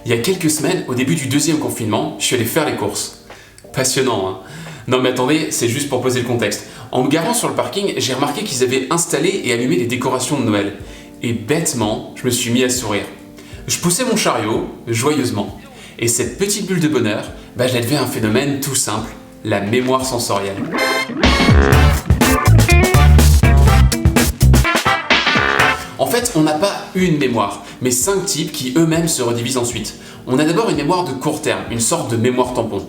Il y a quelques semaines, au début du deuxième confinement, je suis allé faire les courses. Passionnant, hein? Non mais attendez, c'est juste pour poser le contexte. En me garant sur le parking, j'ai remarqué qu'ils avaient installé et allumé les décorations de Noël. Et bêtement, je me suis mis à sourire. Je poussais mon chariot, joyeusement. Et cette petite bulle de bonheur, je la devais à un phénomène tout simple, la mémoire sensorielle. En fait, on n'a pas une mémoire, mais 5 types qui eux-mêmes se redivisent ensuite. On a d'abord une mémoire de court terme, une sorte de mémoire tampon.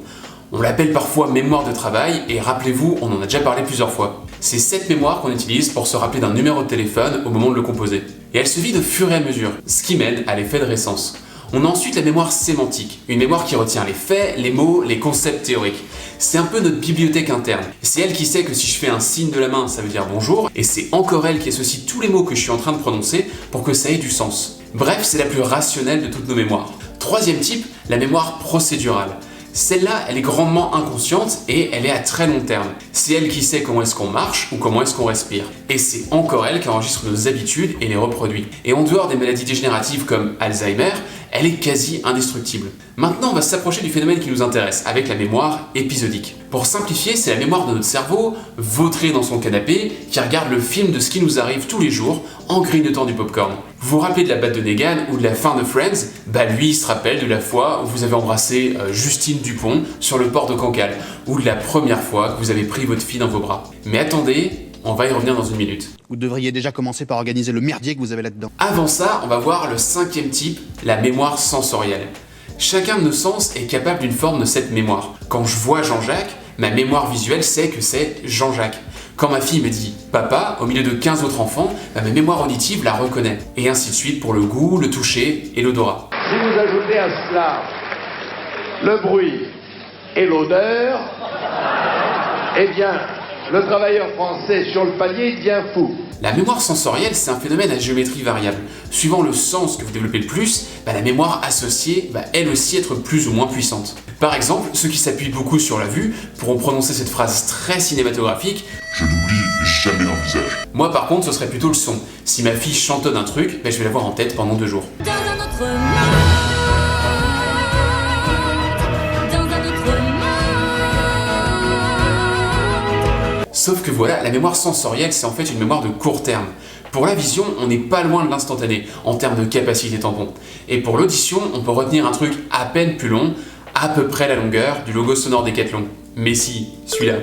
On l'appelle parfois mémoire de travail, et rappelez-vous, on en a déjà parlé plusieurs fois. C'est cette mémoire qu'on utilise pour se rappeler d'un numéro de téléphone au moment de le composer. Et elle se vide au fur et à mesure, ce qui mène à l'effet de récence. On a ensuite la mémoire sémantique, une mémoire qui retient les faits, les mots, les concepts théoriques. C'est un peu notre bibliothèque interne. C'est elle qui sait que si je fais un signe de la main, ça veut dire bonjour, et c'est encore elle qui associe tous les mots que je suis en train de prononcer pour que ça ait du sens. Bref, c'est la plus rationnelle de toutes nos mémoires. Troisième type, la mémoire procédurale. Celle-là, elle est grandement inconsciente et elle est à très long terme. C'est elle qui sait comment est-ce qu'on marche ou comment est-ce qu'on respire. Et c'est encore elle qui enregistre nos habitudes et les reproduit. Et en dehors des maladies dégénératives comme Alzheimer, elle est quasi indestructible. Maintenant, on va s'approcher du phénomène qui nous intéresse, avec la mémoire épisodique. Pour simplifier, c'est la mémoire de notre cerveau, vautré dans son canapé, qui regarde le film de ce qui nous arrive tous les jours en grignotant du popcorn. Vous vous rappelez de la batte de Negan ou de la fin de Friends? Lui, il se rappelle de la fois où vous avez embrassé Justine Dupont sur le port de Cancale, ou de la première fois que vous avez pris votre fille dans vos bras. Mais attendez, on va y revenir dans une minute. Vous devriez déjà commencer par organiser le merdier que vous avez là-dedans. Avant ça, on va voir le 5e type, la mémoire sensorielle. Chacun de nos sens est capable d'une forme de cette mémoire. Quand je vois Jean-Jacques, ma mémoire visuelle sait que c'est Jean-Jacques. Quand ma fille me dit « papa » au milieu de 15 autres enfants, ma mémoire auditive la reconnaît. Et ainsi de suite pour le goût, le toucher et l'odorat. Si vous ajoutez à cela le bruit et l'odeur, eh bien, le travailleur français sur le palier devient fou. La mémoire sensorielle, c'est un phénomène à géométrie variable. Suivant le sens que vous développez le plus, la mémoire associée va elle aussi être plus ou moins puissante. Par exemple, ceux qui s'appuient beaucoup sur la vue pourront prononcer cette phrase très cinématographique « Je n'oublie jamais un visage ». Moi par contre, ce serait plutôt le son. Si ma fille chantonne un truc, je vais l'avoir en tête pendant 2 jours. Sauf que voilà, la mémoire sensorielle, c'est en fait une mémoire de court terme. Pour la vision, on n'est pas loin de l'instantané, en termes de capacité tampon. Et pour l'audition, on peut retenir un truc à peine plus long, à peu près la longueur du logo sonore Decathlon. Mais si, celui-là.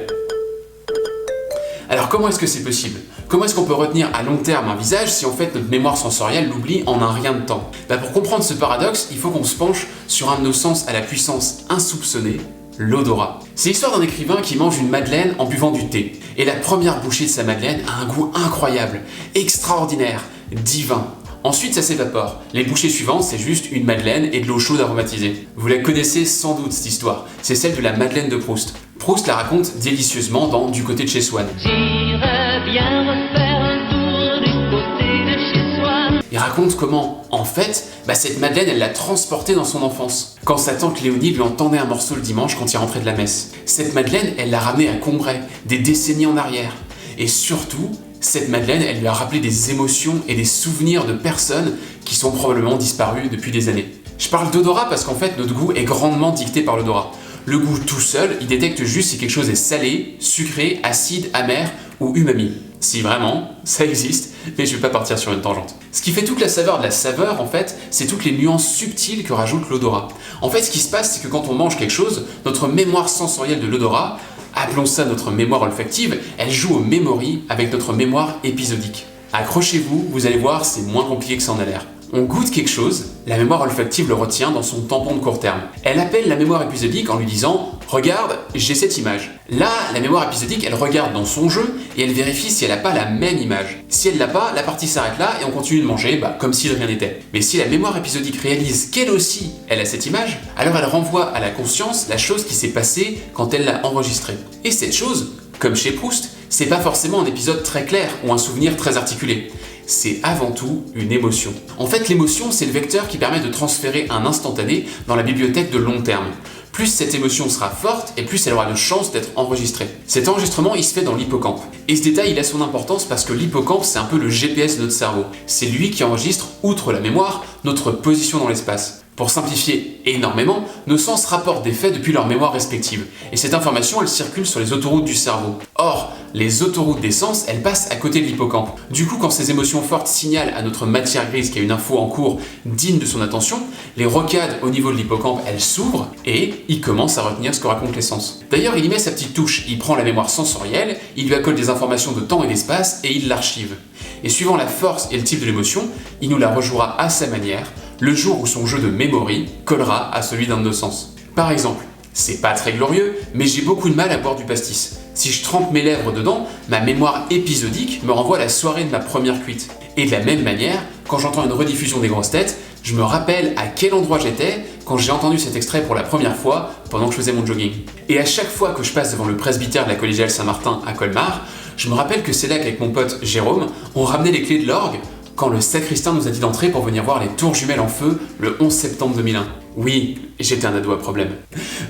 Alors comment est-ce que c'est possible? Comment est-ce qu'on peut retenir à long terme un visage si en fait notre mémoire sensorielle l'oublie en un rien de temps? Pour comprendre ce paradoxe, il faut qu'on se penche sur un de nos sens à la puissance insoupçonnée, l'odorat. C'est l'histoire d'un écrivain qui mange une madeleine en buvant du thé. Et la première bouchée de sa madeleine a un goût incroyable, extraordinaire, divin. Ensuite, ça s'évapore. Les bouchées suivantes, c'est juste une madeleine et de l'eau chaude aromatisée. Vous la connaissez sans doute, cette histoire. C'est celle de la madeleine de Proust. Proust la raconte délicieusement dans Du côté de chez Swann. J'irai bien refaire un tour du côté de chez Swann. Il raconte comment, en fait, cette madeleine, elle l'a transportée dans son enfance. Quand sa tante Léonie lui en tendait un morceau le dimanche quand il rentrait de la messe. Cette madeleine, elle l'a ramenée à Combray, des décennies en arrière. Et surtout, cette madeleine, elle lui a rappelé des émotions et des souvenirs de personnes qui sont probablement disparues depuis des années. Je parle d'odorat parce qu'en fait, notre goût est grandement dicté par l'odorat. Le goût tout seul, il détecte juste si quelque chose est salé, sucré, acide, amer ou umami. Si vraiment, ça existe, mais je vais pas partir sur une tangente. Ce qui fait toute la saveur de la saveur, en fait, c'est toutes les nuances subtiles que rajoute l'odorat. En fait, ce qui se passe, c'est que quand on mange quelque chose, notre mémoire sensorielle de l'odorat, appelons ça notre mémoire olfactive, elle joue au memory avec notre mémoire épisodique. Accrochez-vous, vous allez voir, c'est moins compliqué que ça en a l'air. On goûte quelque chose, la mémoire olfactive le retient dans son tampon de court terme. Elle appelle la mémoire épisodique en lui disant « Regarde, j'ai cette image ». Là, la mémoire épisodique, elle regarde dans son jeu et elle vérifie si elle n'a pas la même image. Si elle l'a pas, la partie s'arrête là et on continue de manger comme si de rien n'était. Mais si la mémoire épisodique réalise qu'elle aussi, elle a cette image, alors elle renvoie à la conscience la chose qui s'est passée quand elle l'a enregistrée. Et cette chose, comme chez Proust, c'est pas forcément un épisode très clair ou un souvenir très articulé. C'est avant tout une émotion. En fait, l'émotion, c'est le vecteur qui permet de transférer un instantané dans la bibliothèque de long terme. Plus cette émotion sera forte et plus elle aura de chances d'être enregistrée. Cet enregistrement, il se fait dans l'hippocampe. Et ce détail, il a son importance parce que l'hippocampe, c'est un peu le GPS de notre cerveau. C'est lui qui enregistre, outre la mémoire, notre position dans l'espace. Pour simplifier énormément, nos sens rapportent des faits depuis leur mémoire respective, et cette information elle circule sur les autoroutes du cerveau. Or, les autoroutes des sens, elles passent à côté de l'hippocampe. Du coup, quand ces émotions fortes signalent à notre matière grise qu'il y a une info en cours digne de son attention, les rocades au niveau de l'hippocampe, elles s'ouvrent, et il commence à retenir ce que racontent les sens. D'ailleurs, il y met sa petite touche, il prend la mémoire sensorielle, il lui accole des informations de temps et d'espace, et il l'archive. Et suivant la force et le type de l'émotion, il nous la rejouera à sa manière, le jour où son jeu de memory collera à celui d'un de nos sens. Par exemple, c'est pas très glorieux, mais j'ai beaucoup de mal à boire du pastis. Si je trempe mes lèvres dedans, ma mémoire épisodique me renvoie à la soirée de ma première cuite. Et de la même manière, quand j'entends une rediffusion des grosses têtes, je me rappelle à quel endroit j'étais quand j'ai entendu cet extrait pour la première fois pendant que je faisais mon jogging. Et à chaque fois que je passe devant le presbytère de la collégiale Saint-Martin à Colmar, je me rappelle que c'est là qu'avec mon pote Jérôme, on ramenait les clés de l'orgue quand le sacristain nous a dit d'entrer pour venir voir les tours jumelles en feu le 11 septembre 2001. Oui, j'étais un ado à problème.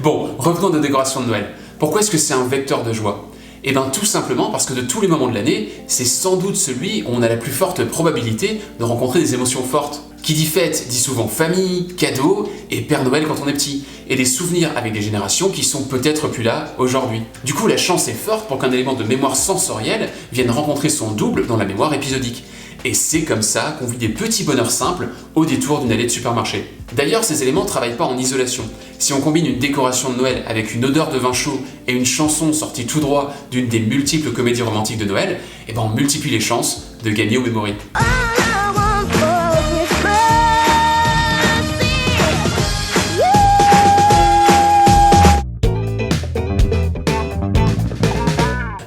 Bon, revenons à nos décorations de Noël. Pourquoi est-ce que c'est un vecteur de joie ? Eh bien tout simplement parce que de tous les moments de l'année, c'est sans doute celui où on a la plus forte probabilité de rencontrer des émotions fortes. Qui dit fête dit souvent famille, cadeaux et Père Noël quand on est petit, et des souvenirs avec des générations qui sont peut-être plus là aujourd'hui. Du coup, la chance est forte pour qu'un élément de mémoire sensorielle vienne rencontrer son double dans la mémoire épisodique. Et c'est comme ça qu'on vit des petits bonheurs simples au détour d'une allée de supermarché. D'ailleurs, ces éléments ne travaillent pas en isolation. Si on combine une décoration de Noël avec une odeur de vin chaud et une chanson sortie tout droit d'une des multiples comédies romantiques de Noël, eh ben on multiplie les chances de gagner au memory.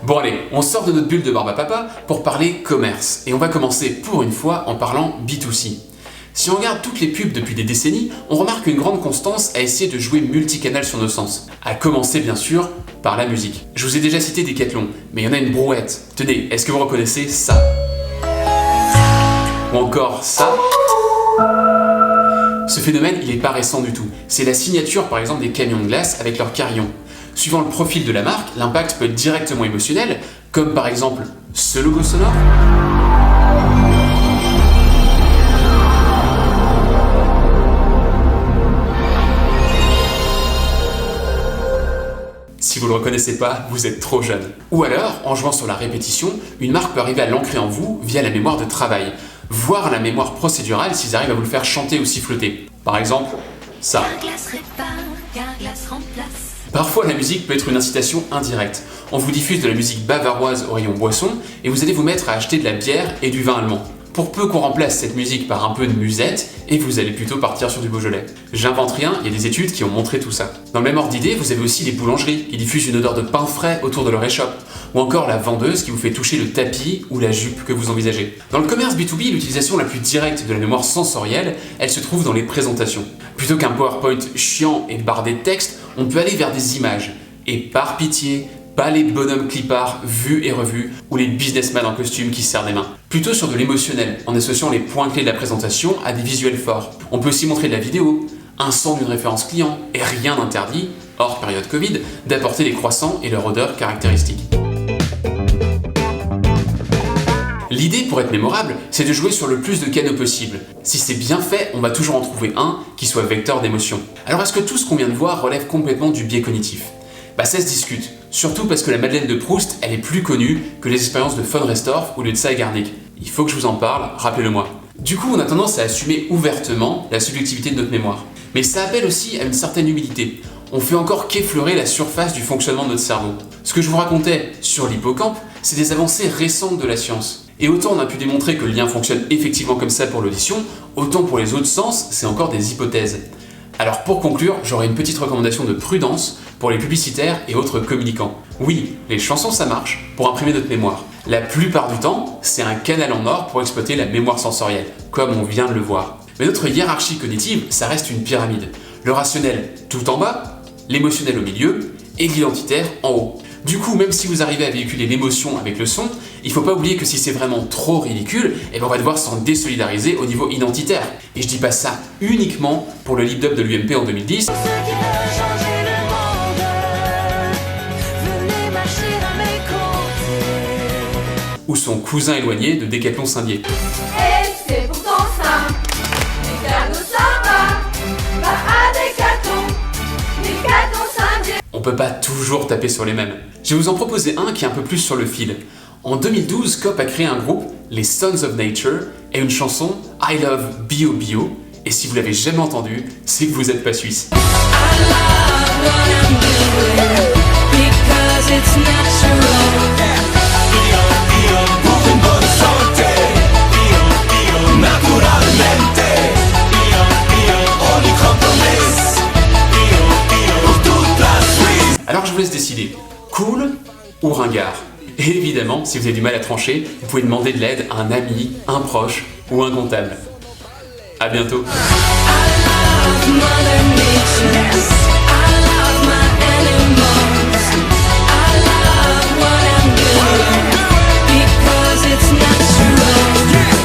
Bon allez, on sort de notre bulle de barbe à papa pour parler commerce. Et on va commencer pour une fois en parlant B2C. Si on regarde toutes les pubs depuis des décennies, on remarque une grande constance à essayer de jouer multicanal sur nos sens. À commencer bien sûr par la musique. Je vous ai déjà cité Decathlon, mais il y en a une brouette. Tenez, est-ce que vous reconnaissez ça ? Ou encore ça ? Ce phénomène, il est pas récent du tout. C'est la signature par exemple des camions de glace avec leurs carillons. Suivant le profil de la marque, l'impact peut être directement émotionnel, comme par exemple ce logo sonore. Si vous ne le reconnaissez pas, vous êtes trop jeune. Ou alors, en jouant sur la répétition, une marque peut arriver à l'ancrer en vous via la mémoire de travail, voire la mémoire procédurale s'ils arrivent à vous le faire chanter ou siffloter. Par exemple, ça. Carglass répare, Carglass remplace. Parfois, la musique peut être une incitation indirecte. On vous diffuse de la musique bavaroise au rayon boisson et vous allez vous mettre à acheter de la bière et du vin allemand. Pour peu qu'on remplace cette musique par un peu de musette, et vous allez plutôt partir sur du Beaujolais. J'invente rien, il y a des études qui ont montré tout ça. Dans le même ordre d'idée, vous avez aussi les boulangeries qui diffusent une odeur de pain frais autour de leur échoppe, ou encore la vendeuse qui vous fait toucher le tapis ou la jupe que vous envisagez. Dans le commerce B2B, l'utilisation la plus directe de la mémoire sensorielle, elle se trouve dans les présentations. Plutôt qu'un PowerPoint chiant et bardé de texte, on peut aller vers des images. Et par pitié, pas les bonhommes clipards vus et revus ou les businessmen en costume qui se serrent des mains. Plutôt sur de l'émotionnel, en associant les points clés de la présentation à des visuels forts. On peut aussi montrer de la vidéo, un son d'une référence client, et rien n'interdit, hors période Covid, d'apporter les croissants et leur odeur caractéristique. L'idée pour être mémorable, c'est de jouer sur le plus de canaux possible. Si c'est bien fait, on va toujours en trouver un qui soit vecteur d'émotion. Alors est-ce que tout ce qu'on vient de voir relève complètement du biais cognitif ? Bah ça se discute, surtout parce que la Madeleine de Proust, elle est plus connue que les expériences de von Restorff ou de Zeigarnik. Il faut que je vous en parle, rappelez-le-moi. Du coup, on a tendance à assumer ouvertement la subjectivité de notre mémoire. Mais ça appelle aussi à une certaine humilité. On fait encore qu'effleurer la surface du fonctionnement de notre cerveau. Ce que je vous racontais sur l'hippocampe, c'est des avancées récentes de la science. Et autant on a pu démontrer que le lien fonctionne effectivement comme ça pour l'audition, autant pour les autres sens, c'est encore des hypothèses. Alors pour conclure, j'aurais une petite recommandation de prudence pour les publicitaires et autres communicants. Oui, les chansons ça marche pour imprimer notre mémoire. La plupart du temps, c'est un canal en or pour exploiter la mémoire sensorielle, comme on vient de le voir. Mais notre hiérarchie cognitive, ça reste une pyramide. Le rationnel tout en bas, l'émotionnel au milieu et l'identitaire en haut. Du coup, même si vous arrivez à véhiculer l'émotion avec le son, il faut pas oublier que si c'est vraiment trop ridicule, eh ben on va devoir s'en désolidariser au niveau identitaire. Et je dis pas ça uniquement pour le lip-dub de l'UMP en 2010. Ou son cousin éloigné de Decathlon Saint-Dié. Et c'est pourtant ça, les cadeaux ça va, on peut pas toujours taper sur les mêmes. Je vais vous en proposer un qui est un peu plus sur le fil. En 2012, Cop a créé un groupe, les Sons of Nature, et une chanson, I Love Bio Bio, et si vous l'avez jamais entendu, c'est que vous n'êtes pas suisse. Alors je vous laisse décider, cool ou ringard? Et évidemment, si vous avez du mal à trancher, vous pouvez demander de l'aide à un ami, un proche ou un comptable. À bientôt. I love Mother Nature.